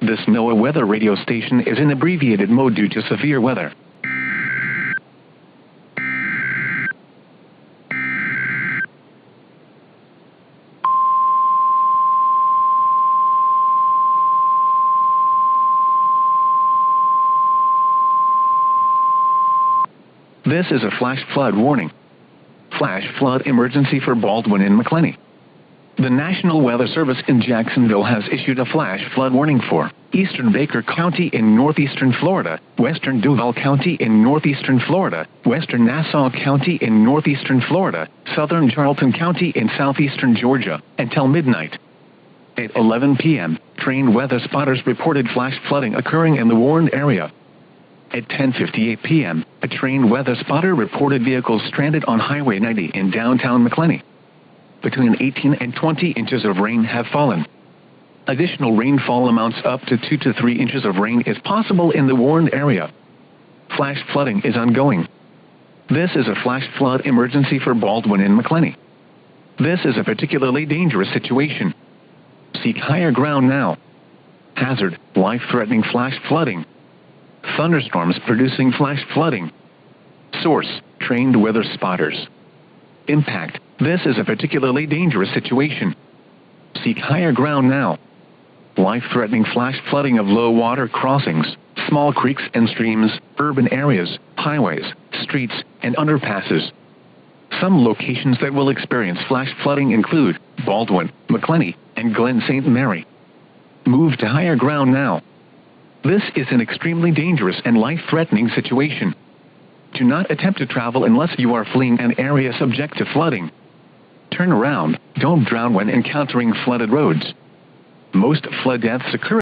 This NOAA weather radio station is in abbreviated mode due to severe weather. This is a flash flood warning. Flash flood emergency for Baldwin and Macclenny. The National Weather Service in Jacksonville has issued a flash flood warning for eastern Baker County in northeastern Florida, western Duval County in northeastern Florida, western Nassau County in northeastern Florida, southern Charlton County in southeastern Georgia, until midnight. At 11 p.m., trained weather spotters reported flash flooding occurring in the warned area. At 10:58 p.m., a trained weather spotter reported vehicles stranded on Highway 90 in downtown Macclenny. Between 18 and 20 inches of rain have fallen. Additional rainfall amounts up to 2 to 3 inches of rain is possible in the warned area. Flash flooding is ongoing. This is a flash flood emergency for Baldwin and Macclenny. This is a particularly dangerous situation. Seek higher ground now. Hazard: life-threatening flash flooding. Thunderstorms producing flash flooding. Source: trained weather spotters. Impact: this is a particularly dangerous situation. Seek higher ground now. Life-threatening flash flooding of low water crossings, small creeks and streams, urban areas, highways, streets, and underpasses. Some locations that will experience flash flooding include Baldwin, Macclenny, and Glen St. Mary. Move to higher ground now. This is an extremely dangerous and life-threatening situation. Do not attempt to travel unless you are fleeing an area subject to flooding. Turn around. Don't drown when encountering flooded roads. Most flood deaths occur